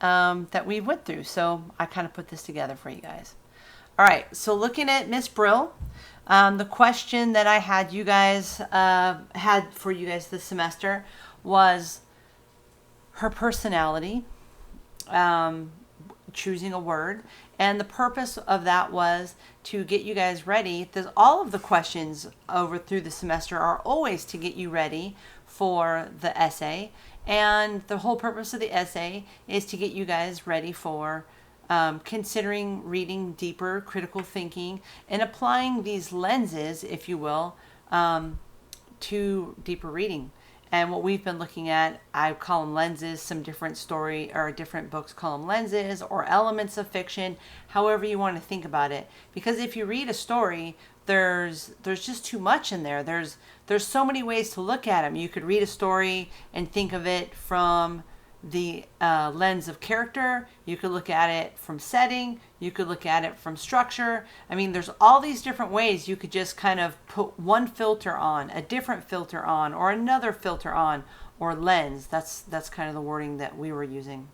that we went through. So I kind of put this together for you guys. All right, so looking at Miss Brill, the question that I had you guys had for you guys this semester was her personality, choosing a word, and the purpose of that was to get you guys ready. All of the questions over through the semester are always to get you ready for the essay, and the whole purpose of the essay is to get you guys ready for considering reading deeper, critical thinking, and applying these lenses, if you will, to deeper reading. And what we've been looking at, I call them lenses. Some different story or different books call them lenses or elements of fiction, however you want to think about it. Because if you read a story, there's just too much in there. There's so many ways to look at them. You could read a story and think of it from the lens of character. You could look at it from setting. You could look at it from structure. I mean, there's all these different ways you could just kind of put one filter on, a different filter on, or another filter on, or lens. That's kind of the wording that we were using.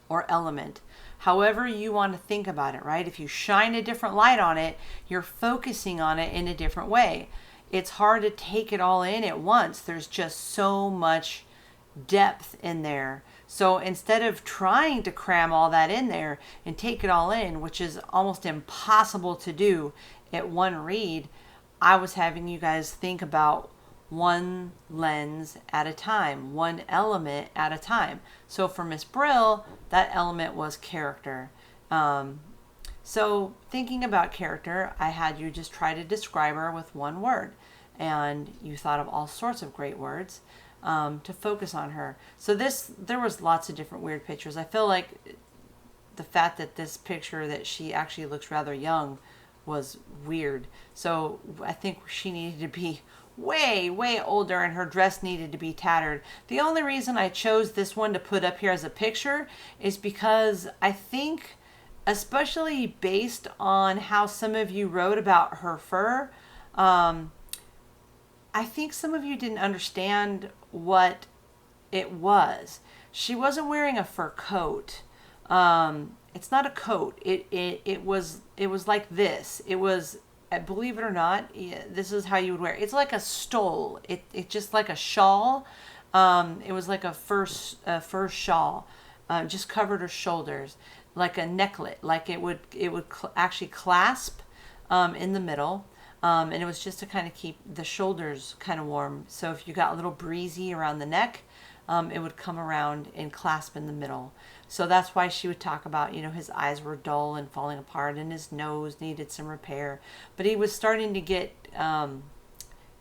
Or element. However you want to think about it, right? If you shine a different light on it, you're focusing on it in a different way. It's hard to take it all in at once. There's just so much depth in there. So instead of trying to cram all that in there and take it all in, which is almost impossible to do at one read, I was having you guys think about one lens at a time, one element at a time. So for Miss Brill, that element was character. So thinking about character, I had you just try to describe her with one word, and you thought of all sorts of great words to focus on her. So there was lots of different weird pictures. I feel like the fact that this picture that she actually looks rather young was weird. So I think she needed to be way, way older, and her dress needed to be tattered. The only reason I chose this one to put up here as a picture is because I think, especially based on how some of you wrote about her fur, I think some of you didn't understand what it was. She wasn't wearing a fur coat. It's not a coat. It was like this. It was, believe it or not, this is how you would wear it. It's like a stole. It just like a shawl. It was like a fur shawl, just covered her shoulders, like a necklet. Like it would actually clasp in the middle. And it was just to kind of keep the shoulders kind of warm. So if you got a little breezy around the neck, it would come around and clasp in the middle. So that's why she would talk about, his eyes were dull and falling apart and his nose needed some repair. But he was starting to get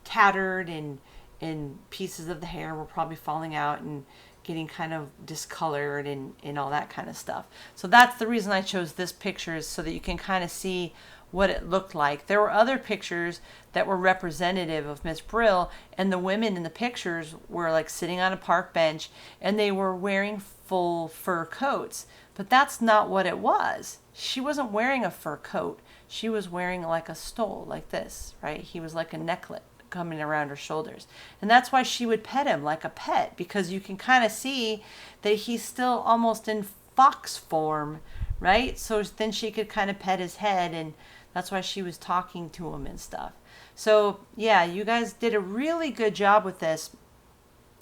tattered, and pieces of the hair were probably falling out and getting kind of discolored and all that kind of stuff. So that's the reason I chose this picture, is so that you can kind of see what it looked like. There were other pictures that were representative of Miss Brill, and the women in the pictures were like sitting on a park bench and they were wearing full fur coats. But that's not what it was. She wasn't wearing a fur coat. She was wearing like a stole, like this, right? He was like a necklet coming around her shoulders. And that's why she would pet him like a pet, because you can kind of see that he's still almost in fox form, right? So then she could kind of pet his head, and that's why she was talking to him and stuff. So yeah, you guys did a really good job with this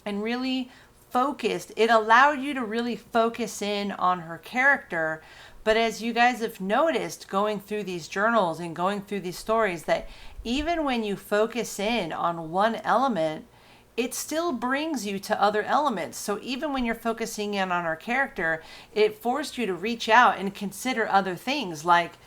and really focused. It allowed you to really focus in on her character. But as you guys have noticed going through these journals and going through these stories, that even when you focus in on one element, it still brings you to other elements. So even when you're focusing in on her character, it forced you to reach out and consider other things like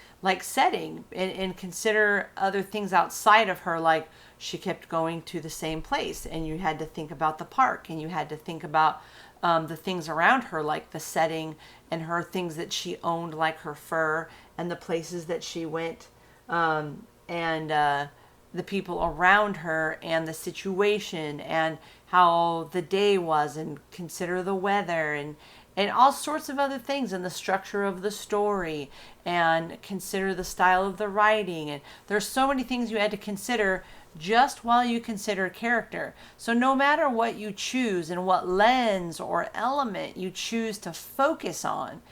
setting, and consider other things outside of her. Like she kept going to the same place, and you had to think about the park, and you had to think about the things around her, like the setting and her things that she owned, like her fur, and the places that she went, and the people around her, and the situation, and how the day was, and consider the weather, and all sorts of other things, and the structure of the story, and consider the style of the writing. And there's so many things you had to consider just while you consider character. So no matter what you choose and what lens or element you choose to focus on,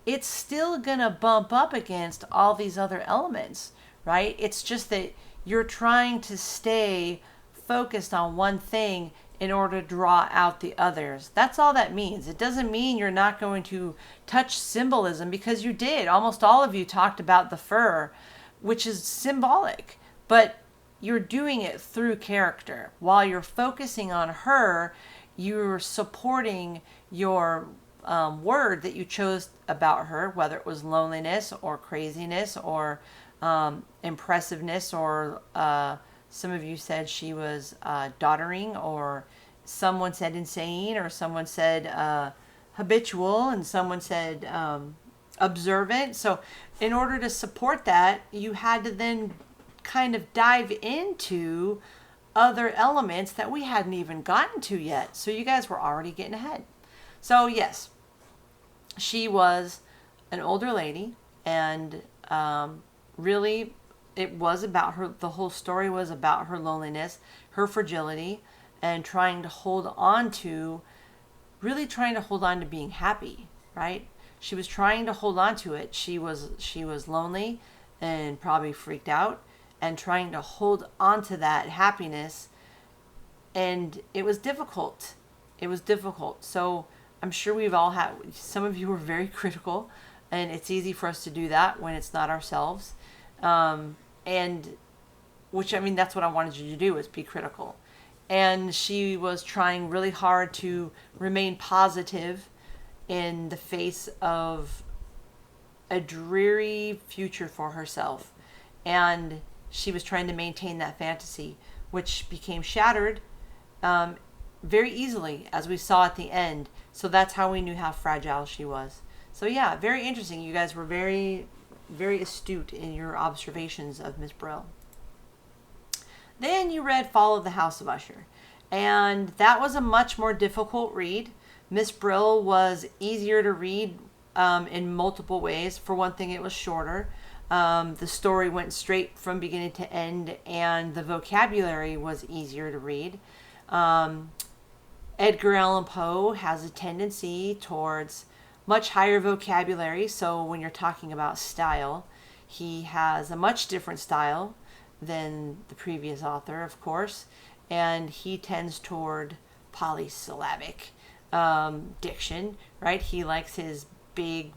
it's still going to bump up against all these other elements, right? It's just that you're trying to stay focused on one thing in order to draw out the others. That's all that means. It doesn't mean you're not going to touch symbolism, because you did. Almost all of you talked about the fur, which is symbolic, but you're doing it through character. While you're focusing on her, you're supporting your word that you chose about her, whether it was loneliness or craziness or impressiveness, or some of you said she was doddering, or someone said insane, or someone said habitual, and someone said observant. So in order to support that, you had to then kind of dive into other elements that we hadn't even gotten to yet. So you guys were already getting ahead. So yes, she was an older lady, and really it was about her. The whole story was about her loneliness, her fragility, and trying to hold on to, really trying to hold on to being happy, right? She was trying to hold on to it. She was lonely and probably freaked out, and trying to hold on to that happiness. And it was difficult. It was difficult. So I'm sure we've all had, some of you were very critical, and it's easy for us to do that when it's not ourselves. And which, I mean, that's what I wanted you to do, is be critical. And she was trying really hard to remain positive in the face of a dreary future for herself. And she was trying to maintain that fantasy, which became shattered very easily, as we saw at the end. So that's how we knew how fragile she was. So yeah, very interesting. You guys were very, very astute in your observations of Miss Brill. Then you read Fall of the House of Usher, and that was a much more difficult read. Miss Brill was easier to read in multiple ways. For one thing, it was shorter. The story went straight from beginning to end, and the vocabulary was easier to read. Edgar Allan Poe has a tendency towards much higher vocabulary, so when you're talking about style, he has a much different style than the previous author, of course, and he tends toward polysyllabic diction, right? He likes his big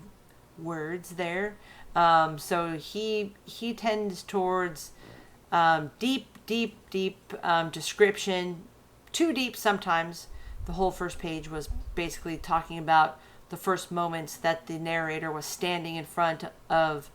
words there. So he tends towards deep description, too deep sometimes. The whole first page was basically talking about the first moments that the narrator was standing in front of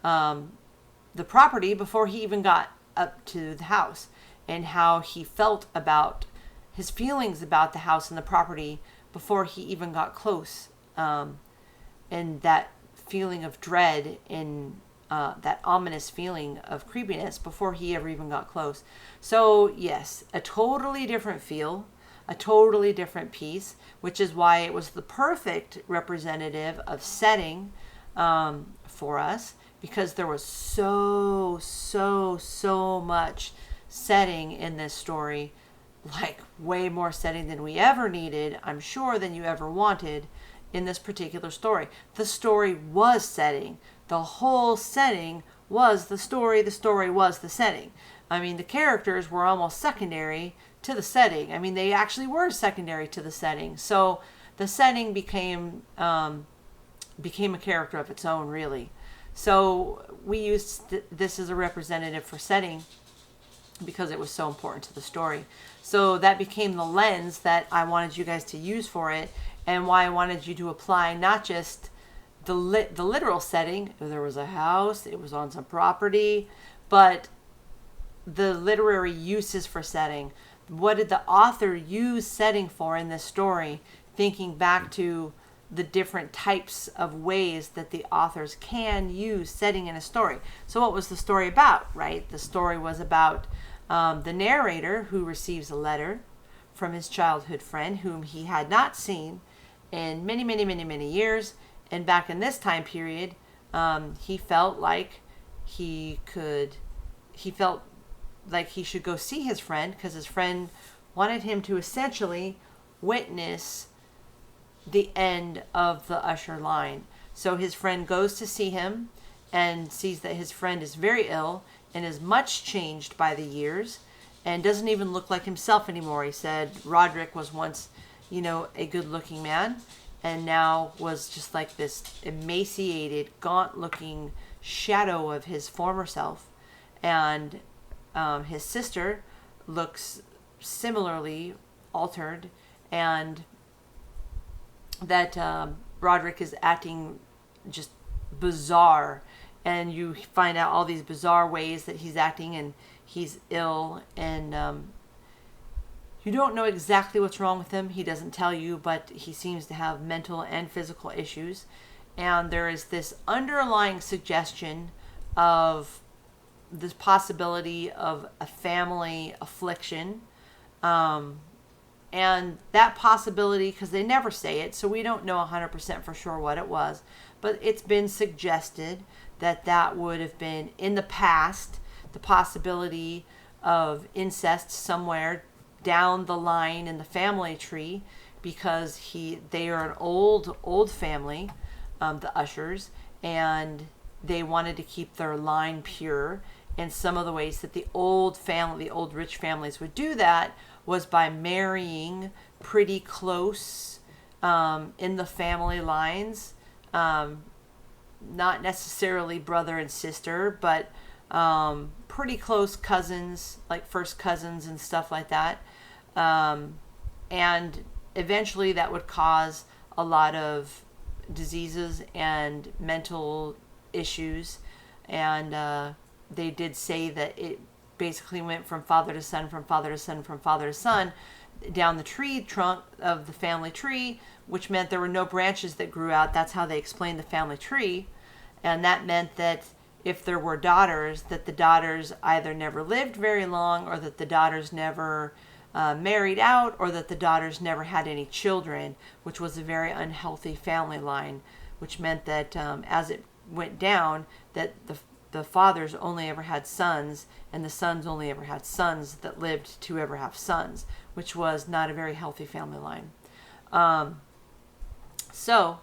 the property before he even got up to the house, and how he felt about his feelings about the house and the property before he even got close, and that feeling of dread and that ominous feeling of creepiness before he ever even got close. So yes, a totally different feel, a totally different piece, which is why it was the perfect representative of setting for us, because there was so much setting in this story, like way more setting than we ever needed, I'm sure, than you ever wanted in this particular story. The story was setting. The whole setting was the story. The story was the setting. I mean, the characters were almost secondary to the setting. I mean, they actually were secondary to the setting. So the setting became a character of its own, really. So we used this as a representative for setting because it was so important to the story. So that became the lens that I wanted you guys to use for it, and why I wanted you to apply not just the literal setting. There was a house, it was on some property, but the literary uses for setting. What did the author use setting for in this story? Thinking back to the different types of ways that the authors can use setting in a story. So what was the story about, right? The story was about the narrator who receives a letter from his childhood friend whom he had not seen in many years. And back in this time period, he felt like he felt like he should go see his friend because his friend wanted him to essentially witness the end of the Usher line. So his friend goes to see him and sees that his friend is very ill and is much changed by the years and doesn't even look like himself anymore. He said Roderick was once, a good looking man and now was just like this emaciated, gaunt looking shadow of his former self. And his sister looks similarly altered, and that Roderick is acting just bizarre, and you find out all these bizarre ways that he's acting, and he's ill, and you don't know exactly what's wrong with him. He doesn't tell you, but he seems to have mental and physical issues, and there is this underlying suggestion of this possibility of a family affliction. And that possibility, because they never say it, so we don't know 100% for sure what it was, but it's been suggested that that would have been in the past, the possibility of incest somewhere down the line in the family tree, because they are an old family, the Ushers, and they wanted to keep their line pure. And some of the ways that the old rich families would do that was by marrying pretty close in the family lines, not necessarily brother and sister, but pretty close cousins, like first cousins and stuff like that. And eventually that would cause a lot of diseases and mental issues. And they did say that it basically went from father to son, from father to son, from father to son, down the tree trunk of the family tree, which meant there were no branches that grew out. That's how they explained the family tree. And that meant that if there were daughters, that the daughters either never lived very long, or that the daughters never married out, or that the daughters never had any children, which was a very unhealthy family line, which meant that as it went down, that the fathers only ever had sons, and the sons only ever had sons that lived to ever have sons, which was not a very healthy family line. So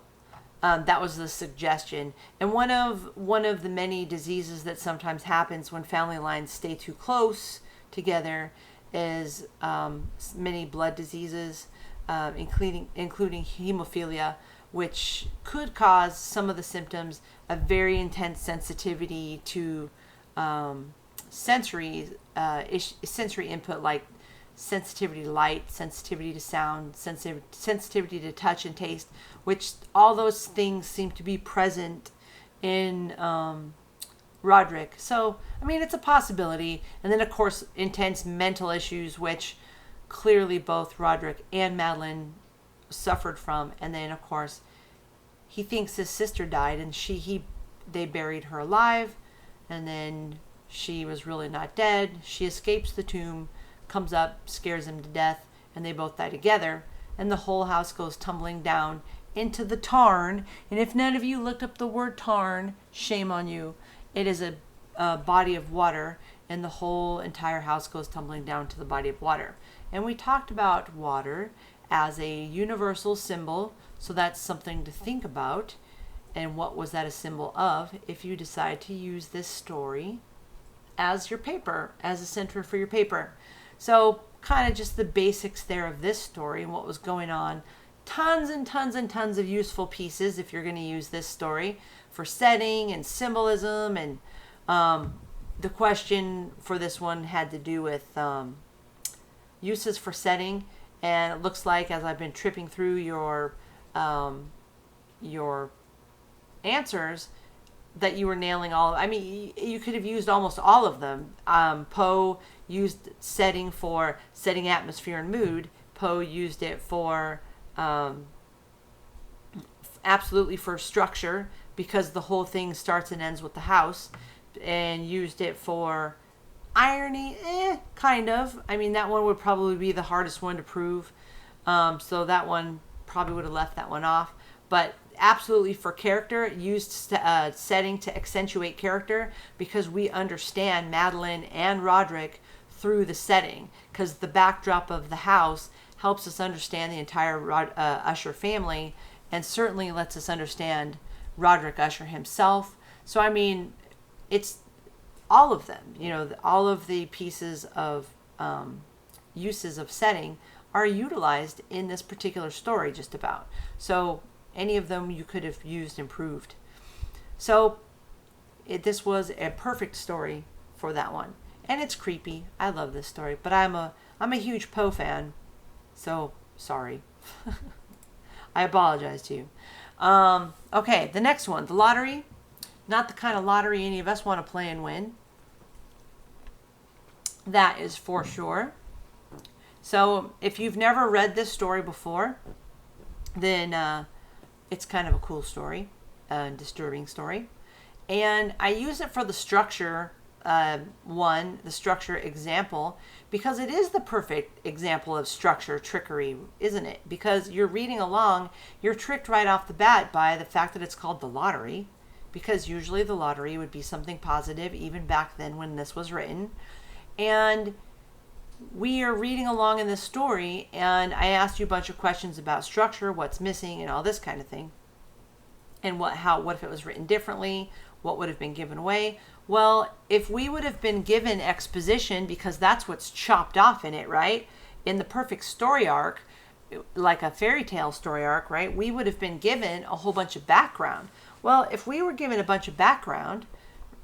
that was the suggestion. And one of the many diseases that sometimes happens when family lines stay too close together is many blood diseases, including hemophilia, which could cause some of the symptoms of very intense sensitivity to sensory input, like sensitivity to light, sensitivity to sound, sensitivity to touch and taste, which all those things seem to be present in Roderick. So, I mean, it's a possibility. And then, of course, intense mental issues, which clearly both Roderick and Madeline suffered from. And then, of course, he thinks his sister died, and they buried her alive, and then she was really not dead. She escapes the tomb, comes up, scares him to death, and they both die together, and the whole house goes tumbling down into the tarn. And if none of you looked up the word tarn, shame on you. It is a body of water, and the whole entire house goes tumbling down to the body of water. And we talked about water as a universal symbol, so that's something to think about. And what was that a symbol of if you decide to use this story as your paper, as a center for your paper? So kind of just the basics there of this story and what was going on. Tons and tons and tons of useful pieces if you're going to use this story for setting and symbolism. And the question for this one had to do with uses for setting. And it looks like, as I've been tripping through your answers, that you were nailing all. I mean, you could have used almost all of them. Poe used setting for setting atmosphere and mood. Poe used it for absolutely for structure, because the whole thing starts and ends with the house, and used it for irony, kind of. I mean, that one would probably be the hardest one to prove. So that one probably would have left that one off. But absolutely for character, used setting to accentuate character, because we understand Madeline and Roderick through the setting, because the backdrop of the house helps us understand the entire Usher family, and certainly lets us understand Roderick Usher himself. So I mean, it's all of them, all of the pieces of uses of setting are utilized in this particular story, just about. So any of them you could have used improved. So this was a perfect story for that one. And it's creepy. I love this story, but I'm a huge Poe fan, so sorry. I apologize to you. Okay, the next one, the lottery. Not the kind of lottery any of us want to play and win. That is for sure. So if you've never read this story before, then it's kind of a cool story, a disturbing story. And I use it for the structure the structure example, because it is the perfect example of structure trickery, isn't it? Because you're reading along, you're tricked right off the bat by the fact that it's called the lottery, because usually the lottery would be something positive even back then when this was written. And we are reading along in this story, and I asked you a bunch of questions about structure, what's missing, and all this kind of thing. And what if it was written differently? What would have been given away? Well, if we would have been given exposition, because that's what's chopped off in it, right? In the perfect story arc, like a fairy tale story arc, right? We would have been given a whole bunch of background. Well, if we were given a bunch of background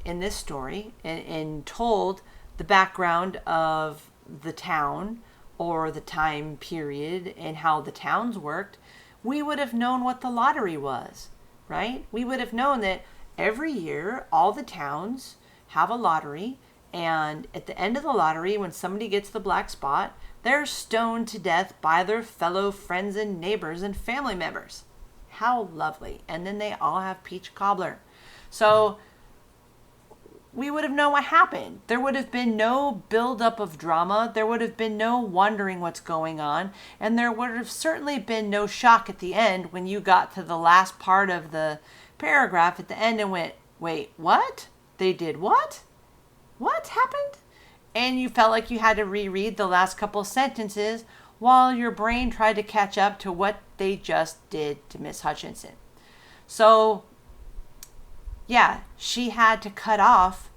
in this story and told the background of the town or the time period and how the towns worked, we would have known what the lottery was, right? We would have known that every year, all the towns have a lottery, and at the end of the lottery, when somebody gets the black spot, they're stoned to death by their fellow friends and neighbors and family members. How lovely. And then they all have peach cobbler. So we would have known what happened. There would have been no buildup of drama. There would have been no wondering what's going on. And there would have certainly been no shock at the end when you got to the last part of the paragraph at the end and went, wait, what? They did what? What happened? And you felt like you had to reread the last couple sentences while your brain tried to catch up to what they just did to Miss Hutchinson. So, yeah, she had to cut off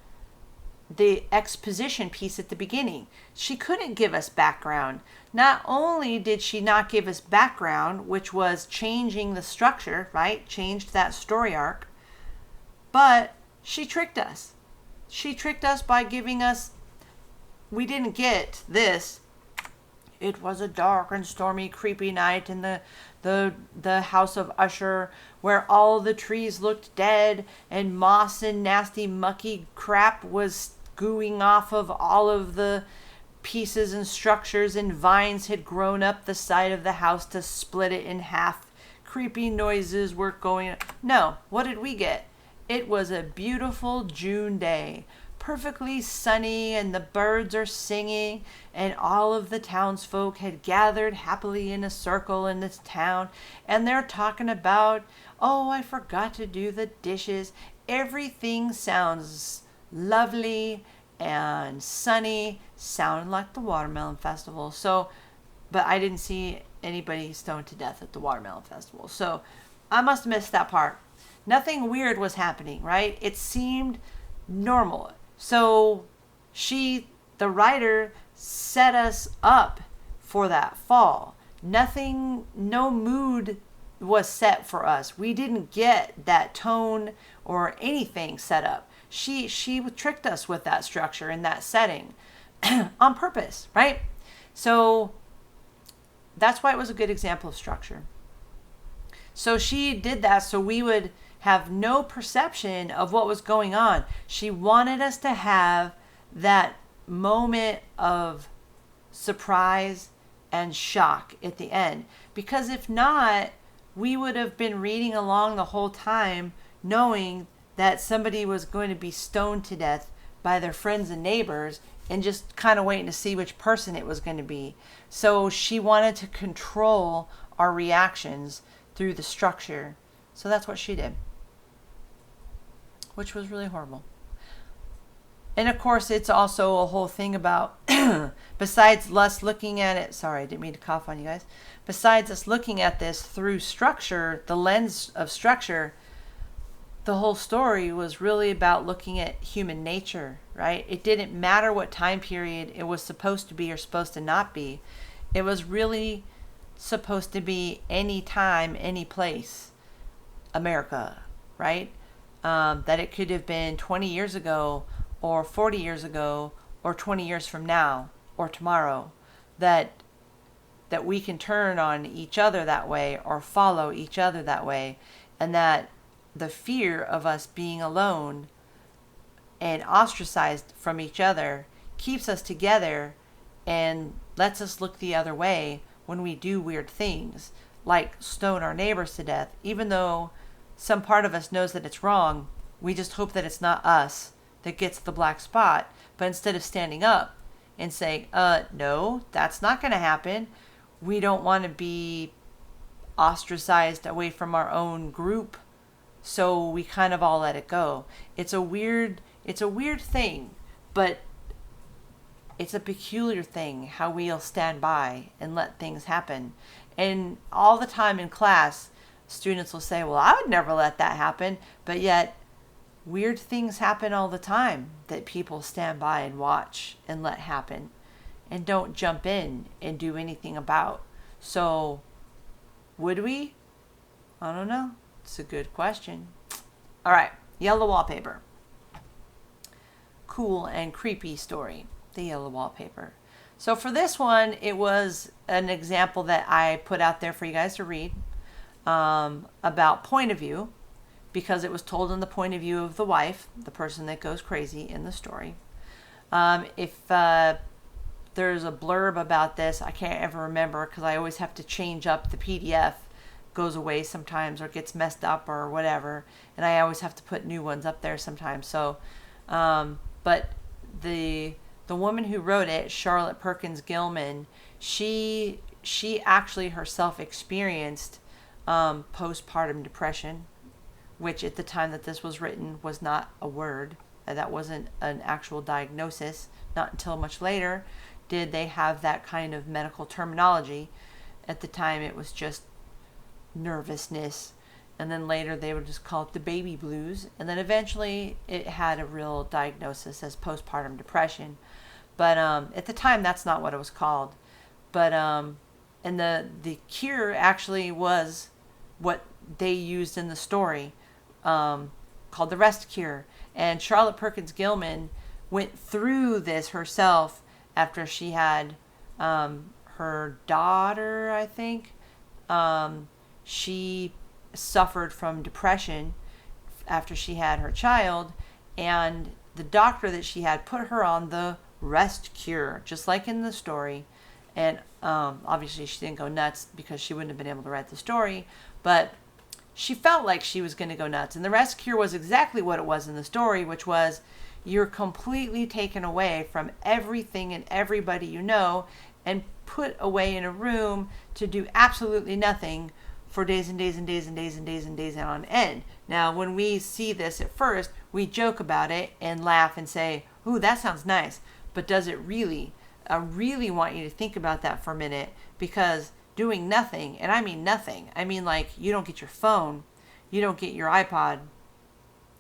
the exposition piece at the beginning. She couldn't give us background. Not only did she not give us background, which was changing the structure, right? Changed that story arc, but she tricked us. She tricked us by giving us, we didn't get this. It was a dark and stormy, creepy night in the house of Usher, where all the trees looked dead and moss and nasty mucky crap was gooing off of all of the pieces and structures, and vines had grown up the side of the house to split it in half. Creepy noises were going. No, what did we get? It was a beautiful June day, perfectly sunny, and the birds are singing, and all of the townsfolk had gathered happily in a circle in this town, and they're talking about, oh, I forgot to do the dishes. Everything sounds lovely and sunny, sounded like the Watermelon Festival. So, but I didn't see anybody stoned to death at the Watermelon Festival. So I must have missed that part. Nothing weird was happening, right? It seemed normal. So the writer set us up for that fall. No mood was set for us. We didn't get that tone or anything set up. She tricked us with that structure and that setting on purpose, right? So that's why it was a good example of structure. So she did that so we would have no perception of what was going on. She wanted us to have that moment of surprise and shock at the end. Because if not, we would have been reading along the whole time knowing that somebody was going to be stoned to death by their friends and neighbors and just kind of waiting to see which person it was going to be. So she wanted to control our reactions through the structure. So that's what she did, which was really horrible. And of course, it's also a whole thing about, besides us looking at it, sorry, I didn't mean to cough on you guys. Besides us looking at this through structure, the lens of structure, the whole story was really about looking at human nature, right? It didn't matter what time period it was supposed to be or supposed to not be. It was really supposed to be any time, any place, America, right? That it could have been 20 years ago or 40 years ago or 20 years from now or tomorrow, that we can turn on each other that way or follow each other that way, and that the fear of us being alone and ostracized from each other keeps us together and lets us look the other way when we do weird things, like stone our neighbors to death. Even though some part of us knows that it's wrong, we just hope that it's not us that gets the black spot. But instead of standing up and saying, no, that's not going to happen, we don't want to be ostracized away from our own group, so we kind of all let it go. It's a weird thing, but it's a peculiar thing how we'll stand by and let things happen. And all the time in class, students will say, well, I would never let that happen. But yet, weird things happen all the time that people stand by and watch and let happen and don't jump in and do anything about. So, would we? I don't know. It's a good question. All right, yellow wallpaper. Cool and creepy story. The yellow wallpaper. So for this one, it was an example that I put out there for you guys to read about point of view, because it was told in the point of view of the wife, the person that goes crazy in the story. If there's a blurb about this, I can't ever remember because I always have to change up the PDF. Goes away sometimes or gets messed up or whatever, and I always have to put new ones up there sometimes. So, but the woman who wrote it, Charlotte Perkins Gilman, she actually herself experienced postpartum depression, which at the time that this was written was not a word. That wasn't an actual diagnosis. Not until much later did they have that kind of medical terminology. At the time, it was just nervousness, and then later they would just call it the baby blues, and then eventually it had a real diagnosis as postpartum depression. But at the time, that's not what it was called. But and the cure actually was what they used in the story, called the rest cure. And Charlotte Perkins Gilman went through this herself after she had her daughter, I think. She suffered from depression after she had her child, and the doctor that she had put her on the rest cure, just like in the story. And obviously she didn't go nuts because she wouldn't have been able to write the story, but she felt like she was going to go nuts. And the rest cure was exactly what it was in the story, which was you're completely taken away from everything and everybody you know and put away in a room to do absolutely nothing for days and days and days and days and days and days on end. Now, when we see this at first, we joke about it and laugh and say, ooh, that sounds nice. But does it really? I really want you to think about that for a minute, because doing nothing, and I mean nothing, I mean like you don't get your phone, you don't get your iPod,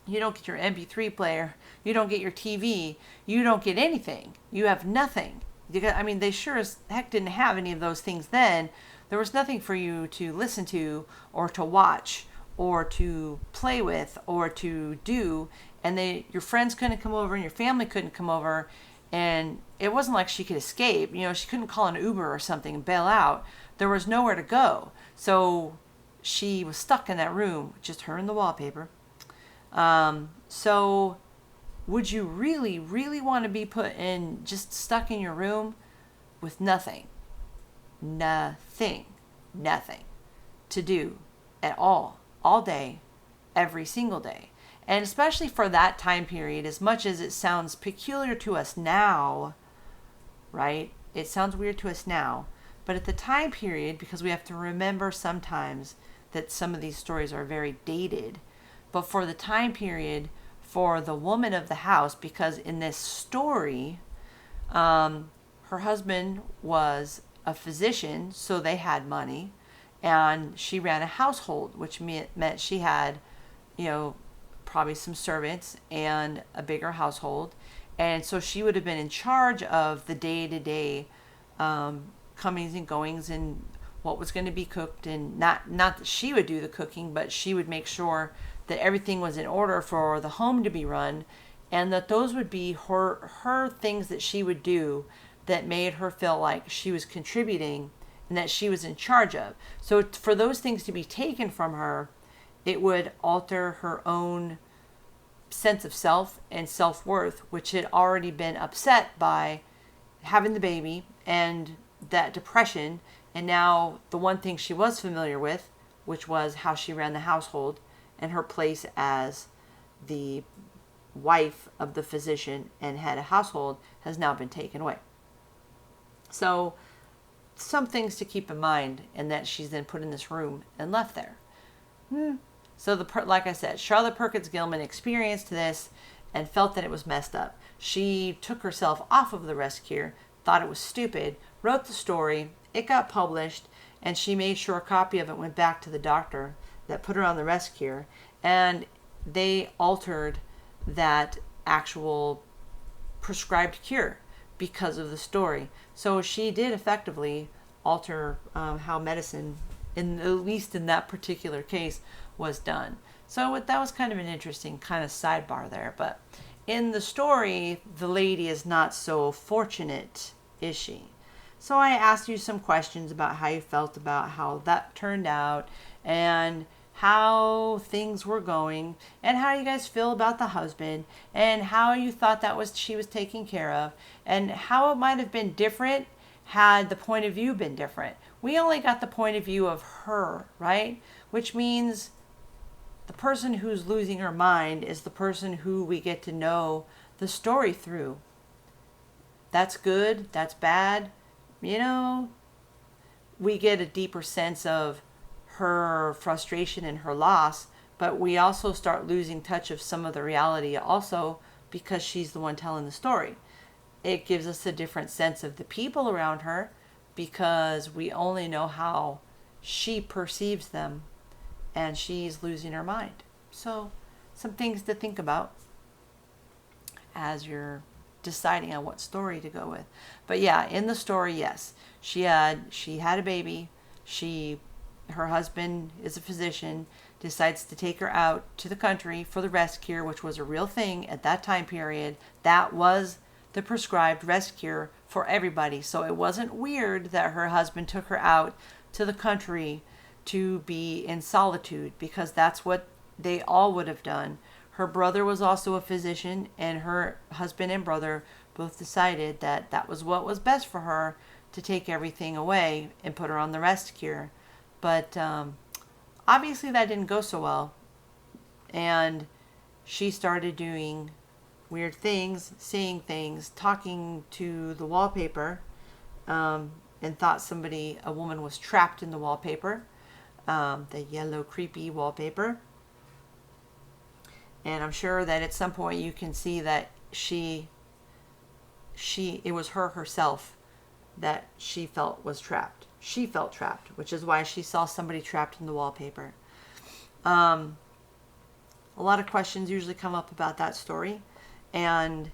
you don't get your MP3 player, you don't get your TV, you don't get anything. You have nothing. I mean, they sure as heck didn't have any of those things then. There was nothing for you to listen to or to watch or to play with or to do. And your friends couldn't come over and your family couldn't come over. And it wasn't like she could escape. You know, she couldn't call an Uber or something and bail out. There was nowhere to go. So she was stuck in that room, just her and the wallpaper. So would you really, really want to be just stuck in your room with nothing to do at all day, every single day? And especially for that time period, as much as it sounds peculiar to us now, right? It sounds weird to us now. But at the time period, because we have to remember sometimes that some of these stories are very dated, but for the time period, for the woman of the house, because in this story, her husband was a physician, so they had money, and she ran a household, which meant she had, probably some servants and a bigger household. And so she would have been in charge of the day-to-day comings and goings and what was going to be cooked. And not that she would do the cooking, but she would make sure that everything was in order for the home to be run, and that those would be her things that she would do that made her feel like she was contributing and that she was in charge of. So for those things to be taken from her, it would alter her own sense of self and self-worth, which had already been upset by having the baby and that depression. And now the one thing she was familiar with, which was how she ran the household and her place as the wife of the physician and head of household, has now been taken away. So some things to keep in mind, and that she's then put in this room and left there. So like I said, Charlotte Perkins Gilman experienced this and felt that it was messed up. She took herself off of the rescue, thought it was stupid, wrote the story, it got published, and she made sure a copy of it went back to the doctor that put her on the rescue, and they altered that actual prescribed cure because of the story. So she did effectively alter how medicine, at least in that particular case, was done. So that was kind of an interesting kind of sidebar there. But in the story, the lady is not so fortunate, is she? So I asked you some questions about how you felt about how that turned out, and how things were going, and how you guys feel about the husband, and how you thought she was taken care of, and how it might have been different had the point of view been different. We only got the point of view of her, right? Which means the person who's losing her mind is the person who we get to know the story through. That's good, that's bad. We get a deeper sense of her frustration and her loss, but we also start losing touch of some of the reality also, because she's the one telling the story. It gives us a different sense of the people around her, because we only know how she perceives them, and she's losing her mind. So some things to think about as you're deciding on what story to go with. But yeah, in the story, yes, she had a baby. Her husband is a physician, decides to take her out to the country for the rest cure, which was a real thing at that time period. That was the prescribed rest cure for everybody. So it wasn't weird that her husband took her out to the country to be in solitude, because that's what they all would have done. Her brother was also a physician, and her husband and brother both decided that that was what was best for her, to take everything away and put her on the rest cure. But obviously that didn't go so well, and she started doing weird things, saying things, talking to the wallpaper, and thought a woman was trapped in the wallpaper, the yellow creepy wallpaper. And I'm sure that at some point you can see that it was her herself that she felt was trapped. She felt trapped, which is why she saw somebody trapped in the wallpaper. A lot of questions usually come up about that story, and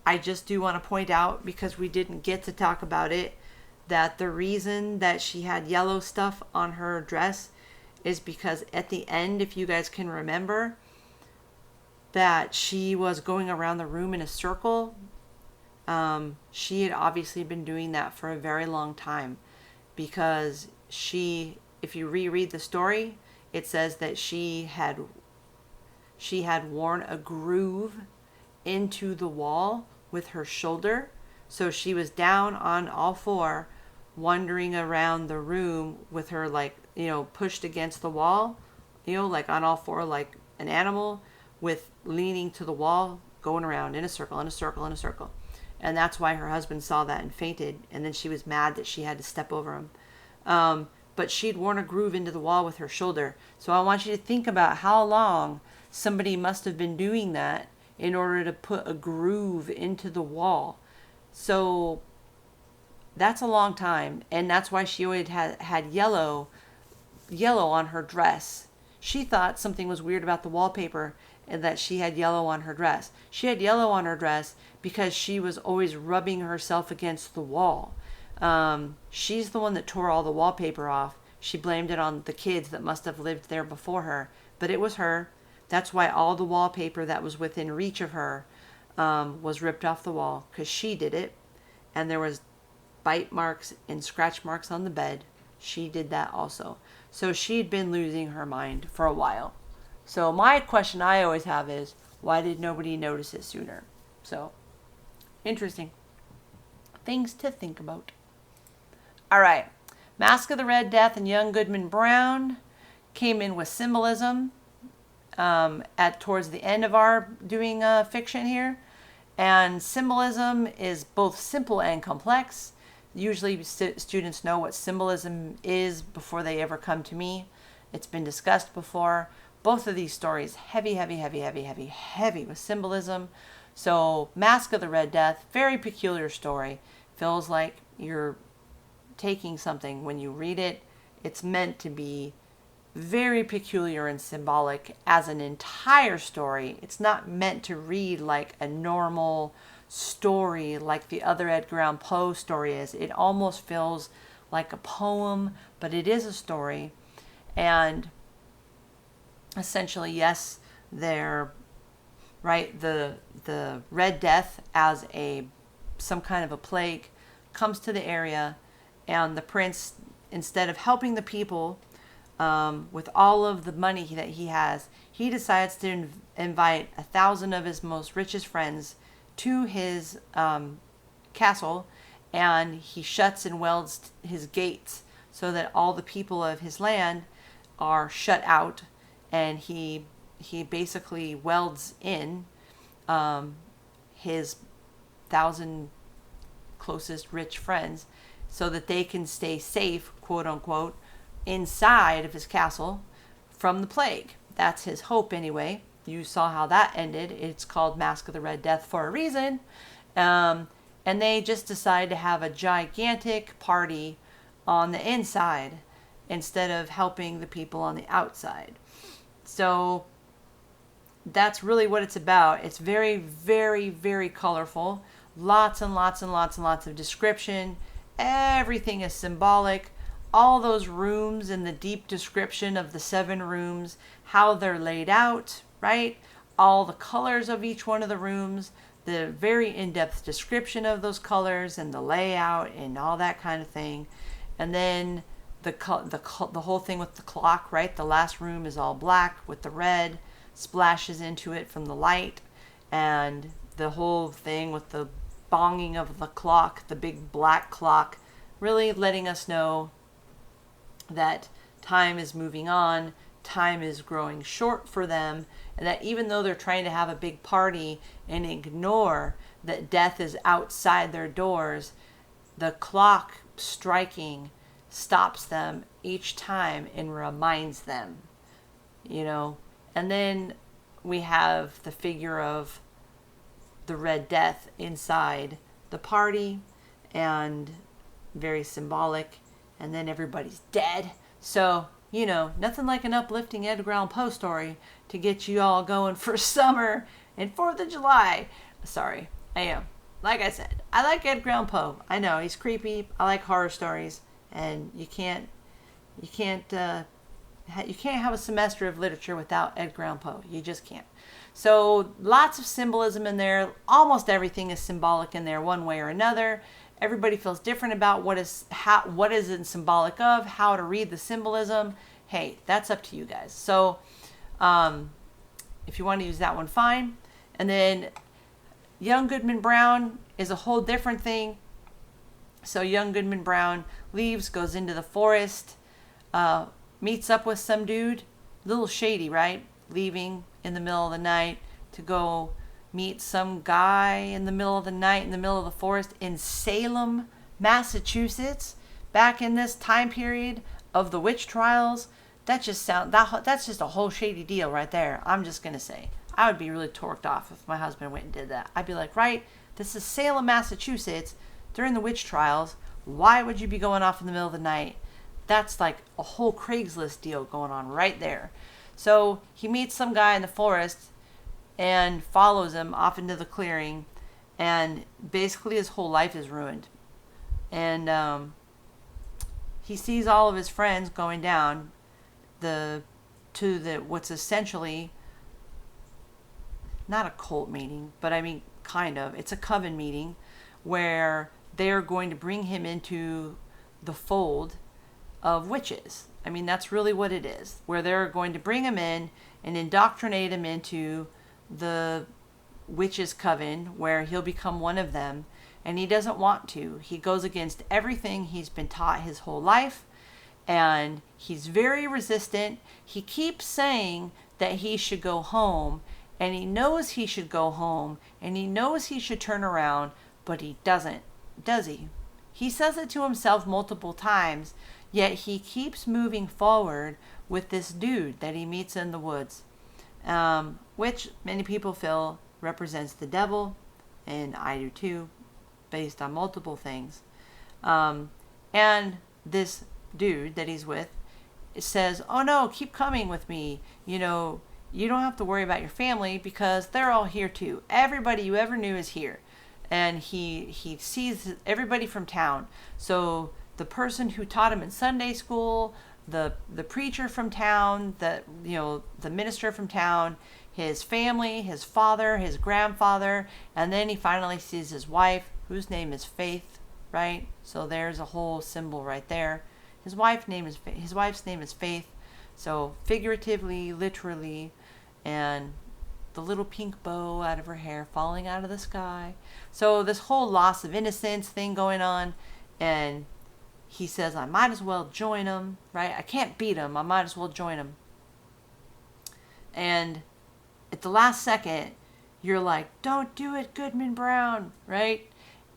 I just do want to point out, because we didn't get to talk about it, that the reason that she had yellow stuff on her dress is because at the end, if you guys can remember, that she was going around the room in a circle. She had obviously been doing that for a very long time, because if you reread the story, it says that she had worn a groove into the wall with her shoulder. So she was down on all four, wandering around the room with her, pushed against the wall, like on all four, like an animal, with leaning to the wall, going around in a circle, in a circle, in a circle. And that's why her husband saw that and fainted. And then she was mad that she had to step over him. But she'd worn a groove into the wall with her shoulder. So I want you to think about how long somebody must have been doing that in order to put a groove into the wall. So that's a long time, and that's why she always had yellow on her dress. She thought something was weird about the wallpaper and that she had yellow on her dress. She had yellow on her dress because she was always rubbing herself against the wall. She's the one that tore all the wallpaper off. She blamed it on the kids that must have lived there before her, but it was her. That's why all the wallpaper that was within reach of her was ripped off the wall, because she did it. And there was bite marks and scratch marks on the bed. She did that also. So she'd been losing her mind for a while. So my question I always have is, why did nobody notice it sooner? So, interesting. Things to think about. All right. Mask of the Red Death and Young Goodman Brown came in with symbolism towards the end of our doing fiction here. And symbolism is both simple and complex. Usually students know what symbolism is before they ever come to me. It's been discussed before. Both of these stories, heavy with symbolism. So Mask of the Red Death, very peculiar story. Feels like you're taking something. When you read it, it's meant to be very peculiar and symbolic as an entire story. It's not meant to read like a normal story like the other Edgar Allan Poe story is. It almost feels like a poem, but it is a story. And essentially, yes, they're right. The Red Death as some kind of a plague comes to the area, and the prince, instead of helping the people with all of the money that he has, he decides to invite 1,000 of his most richest friends to his castle, and he shuts and welds his gates so that all the people of his land are shut out, and he basically welds in his 1,000 closest rich friends so that they can stay safe, quote unquote, inside of his castle from the plague. That's his hope anyway. You saw how that ended. It's called Mask of the Red Death for a reason. And they just decide to have a gigantic party on the inside instead of helping the people on the outside. So that's really what it's about. It's very colorful. Lots and lots of description. Everything is symbolic. All those rooms and the deep description of the 7 rooms, how they're laid out, right? All the colors of each one of the rooms, the very in-depth description of those colors and the layout and all that kind of thing. And then the whole thing with the clock, right? The last room is all black with the red splashes into it from the light, and the whole thing with the bonging of the clock, the big black clock, really letting us know that time is moving on, time is growing short for them, and that even though they're trying to have a big party and ignore that death is outside their doors, the clock striking stops them each time and reminds them, you know. And then we have the figure of the Red Death inside the party, and very symbolic, and then everybody's dead. So, you know, nothing like an uplifting Edgar Allan Poe story to get you all going for summer and 4th of July. Sorry, I am. Like I said, I like Edgar Allan Poe. I know, he's creepy. I like horror stories, and you can't have a semester of literature without Edgar Allan Poe. You just can't. So lots of symbolism in there. Almost everything is symbolic in there one way or another. Everybody feels different about what is it symbolic of, how to read the symbolism. Hey, that's up to you guys. So if you want to use that one, fine. And then Young Goodman Brown is a whole different thing. So Young Goodman Brown leaves, goes into the forest, meets up with some dude. A little shady, right? Leaving in the middle of the night to go meet some guy in the middle of the night in the middle of the forest in Salem, Massachusetts, back in this time period of the witch trials. that's just a whole shady deal right there. I'm just gonna say I would be really torqued off if my husband went and did that. I'd be like, right, this is Salem, Massachusetts, during the witch trials. Why would you be going off in the middle of the night? That's like a whole Craigslist deal going on right there. So he meets some guy in the forest and follows him off into the clearing, and basically his whole life is ruined. And he sees all of his friends going down to what's essentially not a cult meeting, but I mean kind of. It's a coven meeting where they're going to bring him into the fold of witches. I mean, that's really what it is, where they're going to bring him in and indoctrinate him into the witches' coven, where he'll become one of them, and he doesn't want to. He goes against everything he's been taught his whole life, and he's very resistant. He keeps saying that he should go home, and he knows he should go home, and he knows he should turn around, but he doesn't, does he? He says it to himself multiple times, yet he keeps moving forward with this dude that he meets in the woods, which many people feel represents the devil, and I do too, based on multiple things. And this dude that he's with says, oh no, keep coming with me. You know, you don't have to worry about your family because they're all here too. Everybody you ever knew is here. And he sees everybody from town. So the person who taught him in Sunday school, the preacher from town, the minister from town, his family, his father, his grandfather, and then he finally sees his wife, whose name is Faith, right? So there's a whole symbol right there. His wife's name is Faith. So figuratively, literally, and the little pink bow out of her hair falling out of the sky. So this whole loss of innocence thing going on, and he says, I might as well join him, right? I can't beat him. I might as well join him. And at the last second, you're like, don't do it, Goodman Brown, right?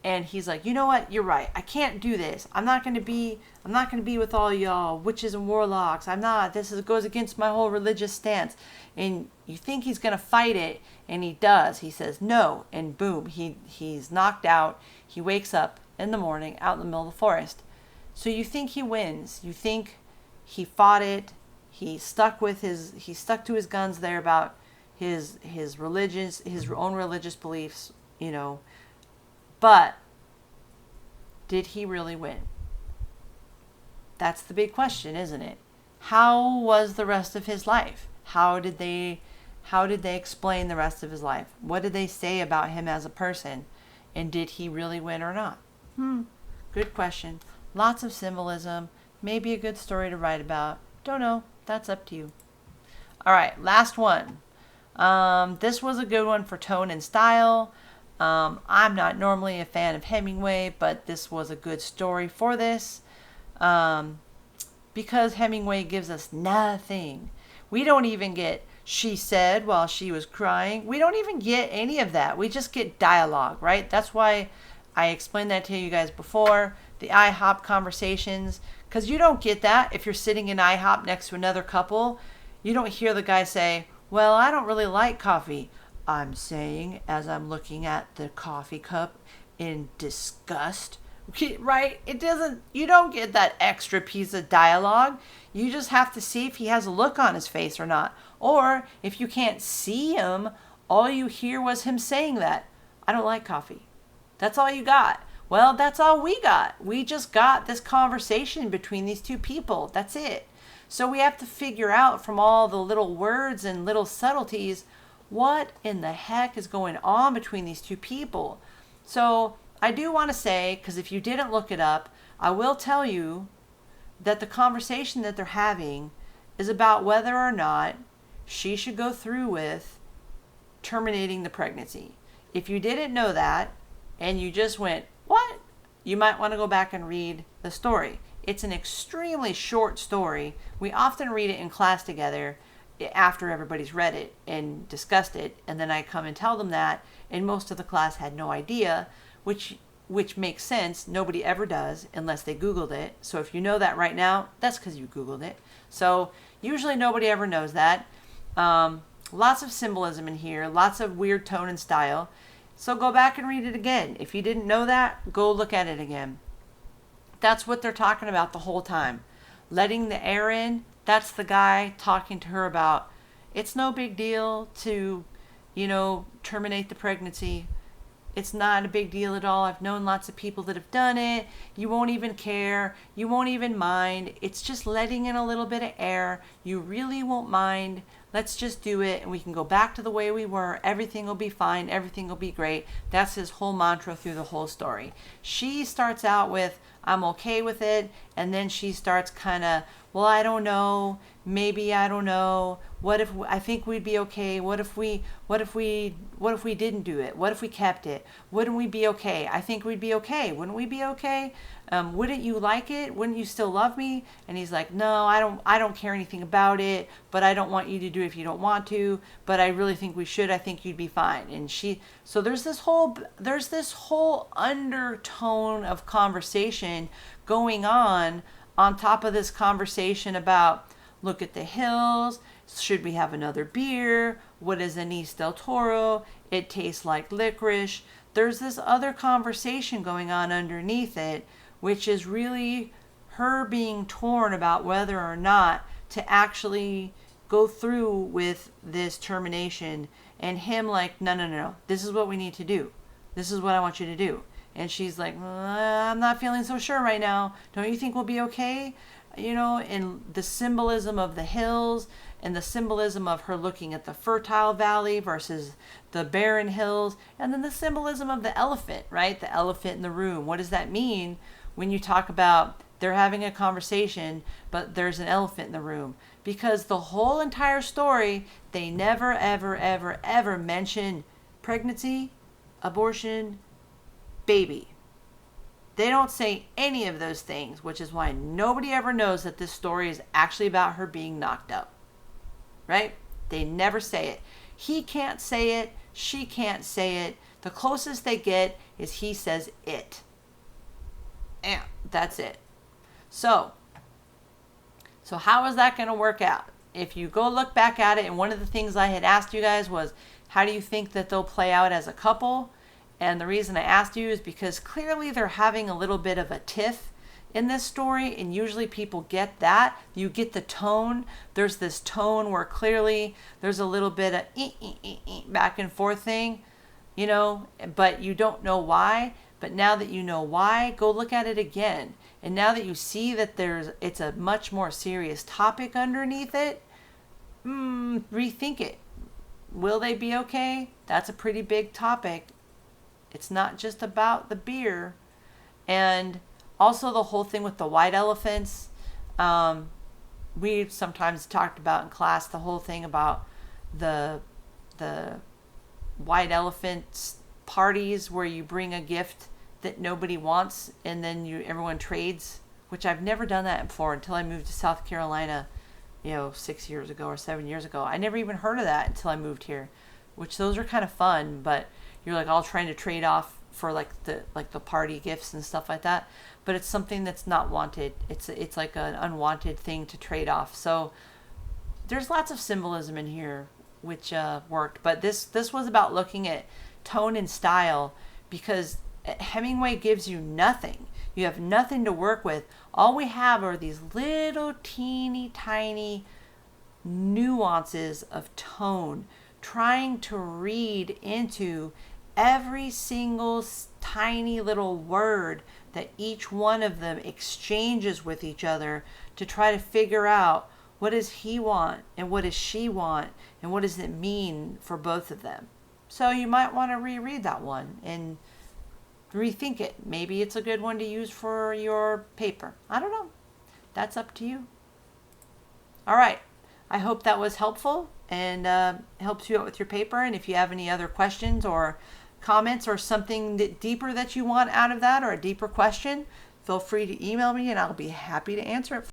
And he's like, you know what? You're right. I can't do this. I'm not going to be with all y'all witches and warlocks. I'm not. Goes against my whole religious stance. And you think he's going to fight it, and he does. He says no, and boom, he's knocked out. He wakes up in the morning out in the middle of the forest. So you think he wins. You think he fought it. He stuck to his guns there about his own religious beliefs, But did he really win? That's the big question, isn't it? How was the rest of his life? How did they explain the rest of his life? What did they say about him as a person? And did he really win or not? Good question. Lots of symbolism. Maybe a good story to write about. Don't know. That's up to you. All right, last one. This was a good one for tone and style. I'm not normally a fan of Hemingway, but this was a good story for this. Because Hemingway gives us nothing. We don't even get she said while she was crying. We don't even get any of that. We just get dialogue, right? That's why I explained that to you guys before. The IHOP conversations. Because you don't get that if you're sitting in IHOP next to another couple. You don't hear the guy say, well, I don't really like coffee. I'm saying as I'm looking at the coffee cup in disgust. Right? You don't get that extra piece of dialogue. You just have to see if he has a look on his face or not. Or if you can't see him, all you hear was him saying that. I don't like coffee. That's all you got. Well, that's all we got. We just got this conversation between these two people. That's it. So we have to figure out from all the little words and little subtleties, what in the heck is going on between these two people? So I do want to say, because if you didn't look it up, I will tell you that the conversation that they're having is about whether or not she should go through with terminating the pregnancy. If you didn't know that and you just went, what? You might want to go back and read the story. It's an extremely short story. We often read it in class together after everybody's read it and discussed it, and then I come and tell them that, and most of the class had no idea, which makes sense. Nobody ever does unless they Googled it. So if you know that right now, that's because you Googled it. So Usually nobody ever knows that. Lots of symbolism in here, lots of weird tone and style. So go back and read it again. If you didn't know that, go look at it again. That's what they're talking about the whole time. Letting the air in, that's the guy talking to her about, it's no big deal to, terminate the pregnancy. It's not a big deal at all. I've known lots of people that have done it. You won't even care. You won't even mind. It's just letting in a little bit of air. You really won't mind. Let's just do it and we can go back to the way we were. Everything will be fine. Everything will be great. That's his whole mantra through the whole story. She starts out with, I'm okay with it. And then she starts kind of, well, I don't know. Maybe I don't know. What if I think we'd be okay? What if we didn't do it? What if we kept it? Wouldn't we be okay? I think we'd be okay. Wouldn't we be okay? Wouldn't you like it? Wouldn't you still love me? And he's like, no, I don't care anything about it, but I don't want you to do it if you don't want to, but I really think we should. I think you'd be fine. And so there's this whole undertone of conversation going on top of this conversation about, look at the hills. Should we have another beer? What is anise del Toro? It tastes like licorice. There's this other conversation going on underneath it, which is really her being torn about whether or not to actually go through with this termination, and him like, no, this is what we need to do. This is what I want you to do. And she's like, I'm not feeling so sure right now. Don't you think we'll be okay? And the symbolism of the hills and the symbolism of her looking at the fertile valley versus the barren hills. And then the symbolism of the elephant, right? The elephant in the room. What does that mean when you talk about they're having a conversation, but there's an elephant in the room? Because the whole entire story, they never, ever, ever, ever mention pregnancy, abortion, baby. They don't say any of those things, which is why nobody ever knows that this story is actually about her being knocked up. Right? They never say it. He can't say it. She can't say it. The closest they get is he says it. And that's it. So how is that going to work out? If you go look back at it, and one of the things I had asked you guys was, how do you think that they'll play out as a couple? And the reason I asked you is because clearly they're having a little bit of a tiff in this story, and usually people get that. You get the tone. There's this tone where clearly there's a little bit of back and forth thing, but you don't know why. But now that you know why, go look at it again. And now that you see that it's a much more serious topic underneath it, rethink it. Will they be okay? That's a pretty big topic. It's not just about the beer. And also the whole thing with the white elephants. We've sometimes talked about in class the whole thing about the white elephants parties where you bring a gift that nobody wants and then everyone trades, which I've never done that before until I moved to South Carolina, 6 years ago or 7 years ago. I never even heard of that until I moved here, which those are kind of fun, but you're like all trying to trade off for like the party gifts and stuff like that. But it's something that's not wanted. It's like an unwanted thing to trade off. So there's lots of symbolism in here, which worked. But this was about looking at tone and style, because Hemingway gives you nothing. You have nothing to work with. All we have are these little teeny tiny nuances of tone, trying to read into every single tiny little word that each one of them exchanges with each other to try to figure out, what does he want and what does she want and what does it mean for both of them. So you might want to reread that one and rethink it. Maybe it's a good one to use for your paper. I don't know. That's up to you. All right. I hope that was helpful and helps you out with your paper. And if you have any other questions or comments or something deeper that you want out of that, or a deeper question, feel free to email me and I'll be happy to answer it.